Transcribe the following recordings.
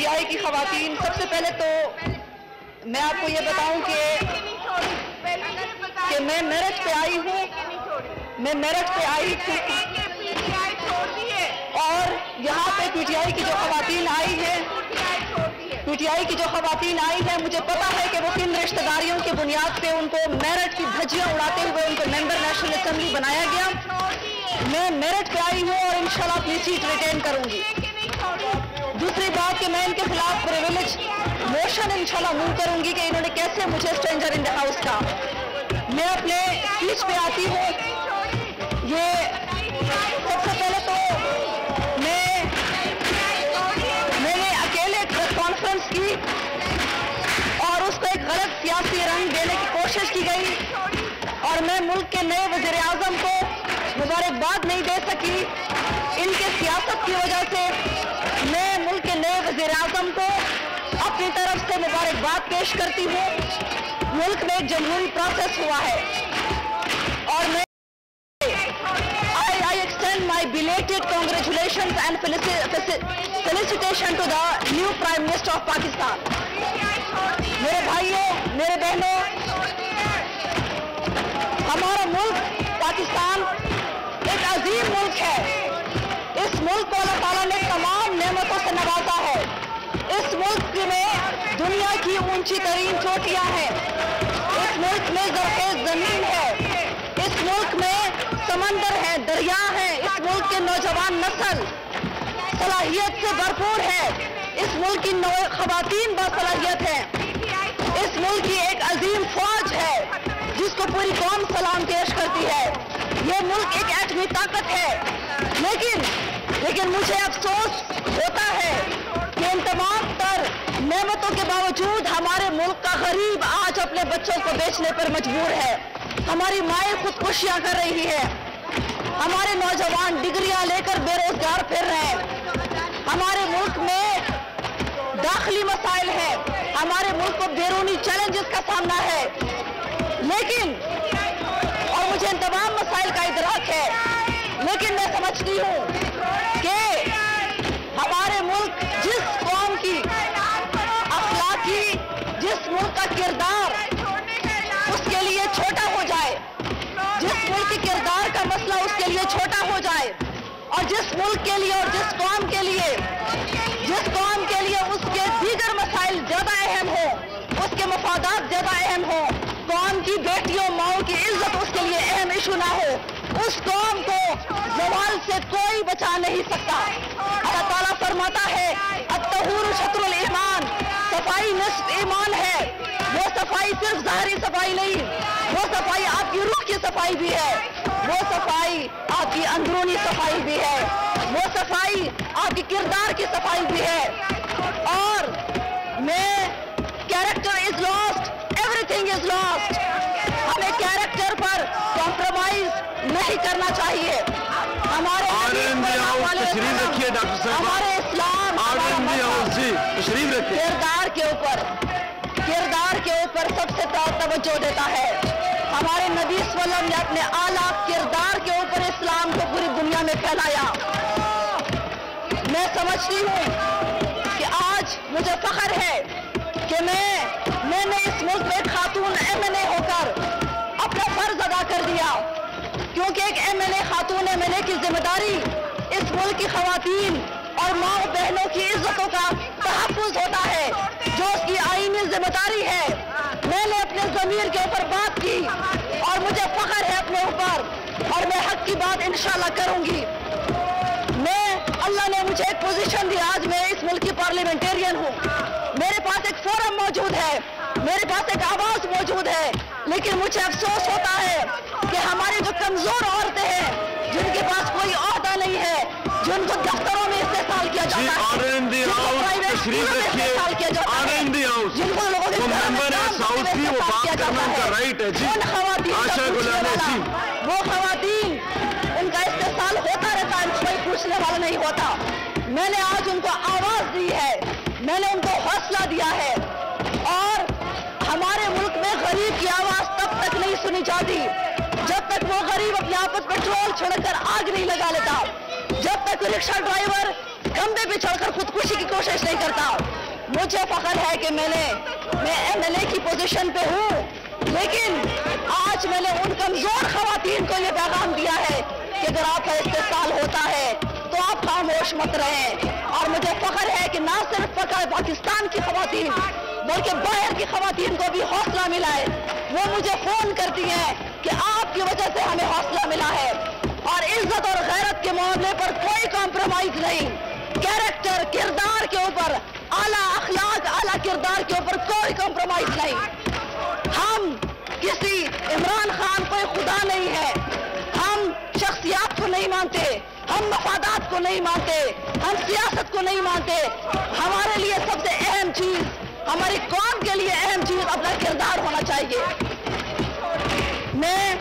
PTI की खवातीन, सबसे पहले तो मैं आपको ये बताऊं कि मैं मेरठ पे आई हूँ, मैं मेरठ पे आई थी और यहाँ पे PTI की जो खवातीन आई है, PTI की जो खवातीन आई है, मुझे पता है कि वो किन रिश्तेदारियों की बुनियाद पे उनको मेरठ की धज्जियाँ उड़ाते हुए उनको मेंबर नेशनल असेंबली बनाया गया। मैं मेरठ पे आई हूँ और इंशाल्लाह अपनी सीट रिटेन करूंगी। दूसरी बात कि मैं इनके खिलाफ प्रिविलेज मोशन इंशाल्लाह मूव करूंगी कि इन्होंने कैसे मुझे स्ट्रेंजर इन द हाउस का। मैं अपने स्पीच पे आती हूँ। ये सबसे पहले तो मैंने अकेले प्रेस कॉन्फ्रेंस की और उसको एक गलत सियासी रंग देने की कोशिश की गई और मैं मुल्क के नए वज़ीर आज़म को मुबारकबाद नहीं दे सकी। इनके सियासत की वजह से मैं मुल्क के नए वज़ीर आज़म को अपनी तरफ से मुबारकबाद पेश करती हूँ। मुल्क में एक जमहूरी प्रोसेस हुआ है और मैं I extend my belated congratulations and felicitation to the new Prime Minister of Pakistan. मेरे भाइयों, मेरे बहनों, हमारा मुल्क पाकिस्तान एक अजीम मुल्क है। इस मुल्क को अल्लाह ताला ने तमाम नेमतों से नवाजा है। इस मुल्क में दुनिया की ऊंची तरीन चोटियां हैं। इस मुल्क में ज़रख़ेज़ ज़मीन है। इस मुल्क में समंदर है, दरिया है। इस मुल्क के नौजवान नस्ल सलाहियत से भरपूर है। इस मुल्क की खवातीन बासलाहियत है। इस मुल्क की एक अजीम फौज है जिसको पूरी कौम सलाम पेश करती है। ये मुल्क एक एटमी ताकत है। लेकिन मुझे अफसोस होता है कि इन तमाम तर नेमतों के बावजूद हमारे मुल्क का गरीब आज अपने बच्चों को बेचने पर मजबूर है। हमारी माएँ खुदकुशियाँ कर रही है। हमारे नौजवान डिग्रियां लेकर बेरोजगार फिर रहे हैं। हमारे मुल्क में दाखिली मसाइल हैं। हमारे मुल्क को बैरूनी चैलेंजेस का सामना है। लेकिन और मुझे इन तमाम मसाइल का इदराक है, लेकिन मैं समझती हूँ कि हमारे मुल्क जिस कौम की अखलाकी, जिस मुल्क का किरदार उसके लिए छोटा हो जाए, जिस मुल्क के किरदार का मसला उसके लिए छोटा हो जाए और जिस मुल्क के लिए और जिस कौम के लिए उसके दीगर मसाइल ज्यादा अहम हो, उसके मफादात ज्यादा अहम हो, कौम की बेटियों माओं की इज्जत उसके लिए अहम इशू ना हो, उस कौम को ज़वाल से कोई बचा नहीं सकता। अल्लाह ताला फरमाता है अत्तहूर शत्रुल ईमान, सफाई निस्फ ईमान है। वो सफाई सिर्फ ज़ाहिरी सफाई नहीं, वो सफाई आपकी रूह की सफाई भी है, वो सफाई आपकी अंदरूनी सफाई भी है, वो सफाई आपकी किरदार की सफाई भी है। और मैं character is lost, everything is lost. हमें कैरेक्टर पर कॉम्प्रोमाइज नहीं करना चाहिए। हमारे इस्लाम किरदार के ऊपर सबसे तवज्जो देता है। हमारे नबी सल्लल्लाहु अलैहि वसल्लम ने अपने आला किरदार के ऊपर इस्लाम को पूरी दुनिया में फैलाया। मैं समझती हूँ कि आज मुझे फख्र है कि मैंने इस मुल्क में खातून MLA होकर अपना फर्ज अदा कर दिया, क्योंकि एक MLA खातून MLA की जिम्मेदारी इस मुल्क की खवातीन और माँ बहनों की इज्जतों का तहफ़्फ़ुज़ होता है, जो उसकी आईनी जिम्मेदारी है। मैंने अपने ज़मीर के ऊपर बात की और मुझे फख्र है अपने ऊपर, और मैं हक की बात इंशाल्लाह करूंगी। अल्लाह ने मुझे एक पोजीशन दी, आज मैं इस मुल्क की पार्लियामेंटेरियन हूँ। मेरे पास एक फोरम मौजूद है, मेरे पास एक आवाज मौजूद है, लेकिन मुझे अफसोस होता है कि हमारी जो कमजोर औरतें हैं, जिनके पास कोई ओहदा नहीं है, जिनको दफ्तरों में इस्तेमाल किया जाता है, जिनको प्राइवेट स्कूलों में इस्तेमाल किया जाता है, जिनको लोगों के वो खवातीन उनका इस्तेमाल होता रहता है, कोई पूछने वाला नहीं होता। मैंने आज उनको आवाज दी है, मैंने उनको हौसला दिया है। और हमारे मुल्क में गरीब की आवाज तब तक नहीं सुनी जाती जब तक वो गरीब अपने आप पर पेट्रोल छिड़क कर आग नहीं लगा लेता, जब तक रिक्शा ड्राइवर खंबे पे चढ़कर खुदकुशी की कोशिश नहीं करता। मुझे फख्र है कि मैं MLA की पोजीशन पे हूँ, लेकिन आज मैंने उन कमजोर खवातीन को ये पैगाम दिया है कि अगर आपका इस्तेसाल होता है तो आप खामोश मत रहें। और मुझे फख्र है कि ना सिर्फ पाकिस्तान की खवातीन बल्कि बाहर की खवातीन को भी हौसला मिला है। वो मुझे फोन करती हैं कि आपकी वजह से हमें हौसला मिला है। और इज्जत और गैरत के मामले पर कोई कॉम्प्रोमाइज नहीं, कैरेक्टर किरदार के ऊपर, आला अखलाक आला किरदार के ऊपर कोई कॉम्प्रोमाइज नहीं। हम किसी इमरान खान कोई खुदा नहीं है, हम शख्सियत को नहीं मानते, हम मफादात को नहीं मानते, हम सियासत को नहीं मानते। हमारे लिए सबसे अहम चीज, हमारी कौम के लिए अहम चीज अपना किरदार होना चाहिए। मैं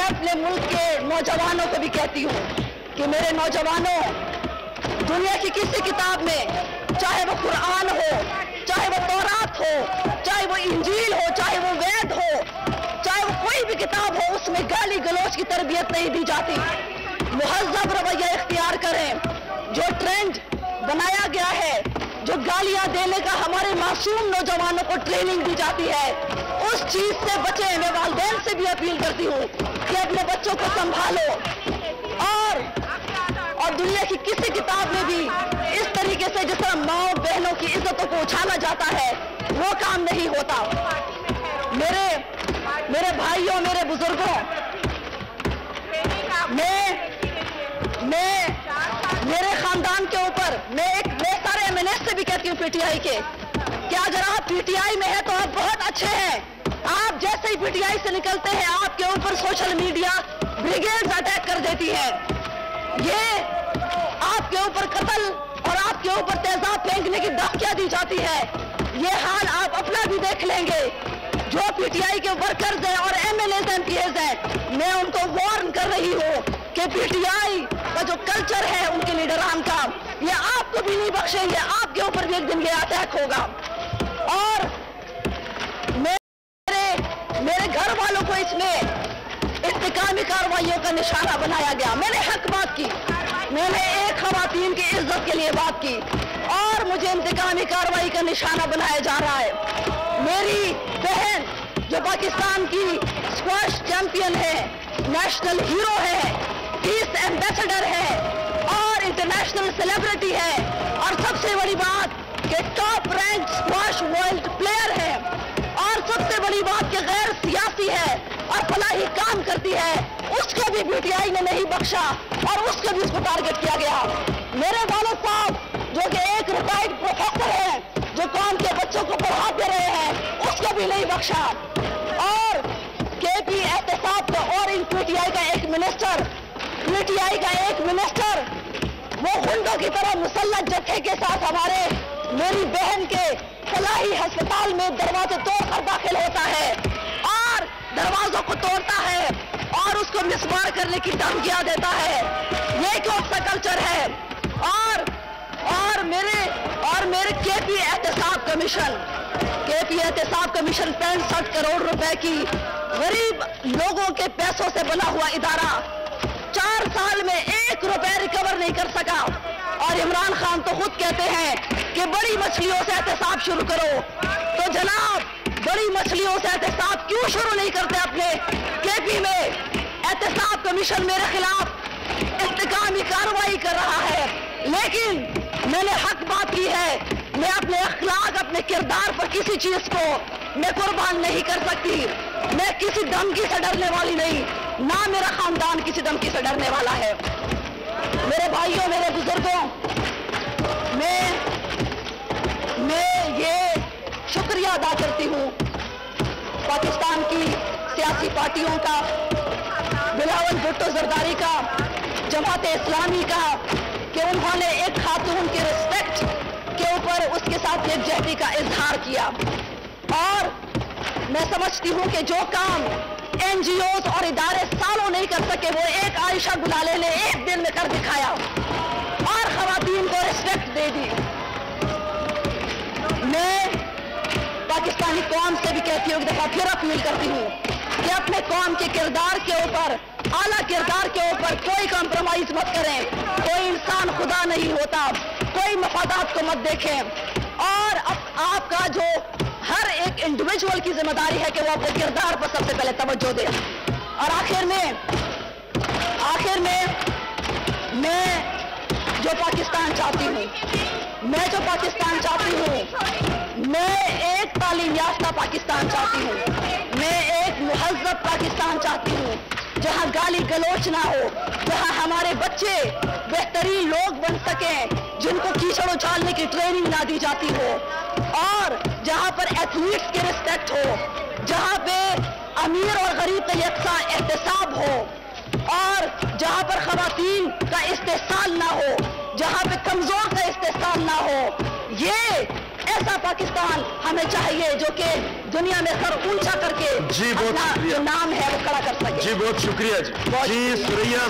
अपने मुल्क के नौजवानों को भी कहती हूँ कि मेरे नौजवानों, दुनिया की किसी किताब में, चाहे वो कुरान हो, चाहे वो तौरात हो, चाहे वो इंजील हो, चाहे वो वेद हो, चाहे वो कोई भी किताब हो, उसमें गाली गलौज की तरबियत नहीं दी जाती। मुहज़्ज़ब रवैया इख्तियार करें। जो ट्रेंड बनाया गया है, जो गालियां देने का हमारे मासूम नौजवानों को ट्रेनिंग दी जाती है, उस चीज से बचें। मैं वालिदैन से भी अपील करती हूँ कि अपने बच्चों को संभालो। और दुनिया की किसी किताब में भी इस तरीके से जिस तरह माँ बहनों की इज्जतों को उछाला जाता है, वो काम नहीं होता। मेरे भाइयों, मेरे बुजुर्गों, मेरे खानदान के ऊपर मैं सारे MNA से भी कहती हूँ PTI के, कि अगर आप PTI में है तो आप बहुत अच्छे हैं। आप जैसे ही PTI से निकलते हैं, आपके ऊपर सोशल मीडिया ब्रिगेड्स अटैक कर देती है। ये आपके ऊपर कत्ल और आपके ऊपर तेजाब फेंकने की धमकियां दी जाती है। ये हाल आप अपना भी देख लेंगे। जो PTI के वर्कर्स हैं और MLAs MPs हैं, मैं उनको वार्न कर रही हूँ कि PTI का जो कल्चर है उनके लीडरान का, ये आपको भी नहीं बख्शेंगे, आपके ऊपर भी एक दिन ये अटैक होगा। और मेरे घर वालों को इसमें इंतकामी कार्रवाइयों का निशाना बनाया गया। मैंने हक बात की, मैंने एक खवातीन की इज्जत के लिए बात की, और मुझे इंतकामी कार्रवाई का निशाना बनाया जा रहा है। मेरी बहन जो पाकिस्तान की स्क्वैश चैंपियन है, नेशनल हीरो है, पीस एम्बेसडर है और इंटरनेशनल सेलिब्रिटी है, और सबसे बड़ी बात कि top rank squash world player है, और सबसे बड़ी बात कि गैर सियासी है और फलाही काम करती है, उसको भी PTI ने नहीं बख्शा और उसको भी उसको टारगेट किया गया। मेरे वालिद साहब जो कि एक रिटायर्ड प्रोफेसर है, जो कौम के बच्चों को पढ़ाते रहे हैं, उसको भी नहीं बख्शा। और KP एहतसाब का और इन PTI का एक मिनिस्टर वो गुंडों की तरह मुसल्लह जत्थे के साथ मेरी बहन के फलाही अस्पताल में दरवाजे तोड़कर दाखिल होता है और दरवाजों को तोड़ता है और उसको मिसमार करने की धमकियां देता है। ये कौन सा कल्चर है? और मेरे KP एहतसाब कमीशन 65 करोड़ रुपए की गरीब लोगों के पैसों से बना हुआ इदारा 4 साल में 1 रुपए रिकवर नहीं कर सका। और इमरान खान तो खुद कहते हैं कि बड़ी मछलियों से एहतसाब शुरू करो। तो जनाब, बड़ी मछलियों से एहतसाब क्यों शुरू नहीं करते अपने KP में? एहतसाब कमीशन मेरे खिलाफ इंतकामी कार्रवाई कर रहा है, लेकिन मैंने हक बात की है। मैं अपने अखलाक, अपने किरदार पर किसी चीज को मैं कुर्बान नहीं कर सकती। मैं किसी धमकी से डरने वाली नहीं, ना मेरा खानदान किसी धमकी से डरने वाला है। मेरे भाइयों, मेरे बुजुर्गों, मैं ये शुक्रिया अदा करती हूँ पाकिस्तान की सियासी पार्टियों का, बिलावल भुट्टो जरदारी का, जमात इस्लामी का, कि उन्होंने एक खातून के रिस्पेक्ट के ऊपर उसके साथ यकजहती का इजहार किया। और मैं समझती हूँ कि जो काम NGOs और इदारे सालों नहीं कर सके, वो एक आयशा गुलाले ने एक दिन में कर दिखाया और खवातीन को रिस्पेक्ट दे दी। मैं पाकिस्तानी कौम से भी कहती हूँ, एक दफा फिर अपील करती हूँ कि अपने कौम के किरदार के ऊपर, आला किरदार के ऊपर कोई कॉम्प्रोमाइज कॉम्प्रोमाइज मत करें। कोई इंसान खुदा नहीं होता, कोई मफादात को मत देखें, और आपका जो हर एक इंडिविजुअल की जिम्मेदारी है कि वो अपने किरदार पर सबसे पहले तवज्जो दे। और आखिर में मैं जो पाकिस्तान चाहती हूँ, मैं एक तालीम याफ्ता पाकिस्तान चाहती हूँ, मैं एक मुहज़्ज़ब पाकिस्तान चाहती हूँ, जहाँ गाली गलोच ना हो, जहाँ हमारे बच्चे बेहतरीन लोग बन सकें, जिनको कीचड़ उछालने की ट्रेनिंग ना दी जाती हो, और जहाँ पर एथलीट्स की रिस्पेक्ट हो, जहाँ पे अमीर और गरीब का यकसा एहतसाब हो, और जहाँ पर खवातीन का इस्तेहसाल ना हो, जहाँ पे कमजोर का इस्तेहसाल ना हो। ये ऐसा पाकिस्तान हमें चाहिए जो कि दुनिया में सर ऊंचा करके जी बहुत अपना जो नाम है वो खड़ा कर सके। जी बहुत शुक्रिया जी। सुरैया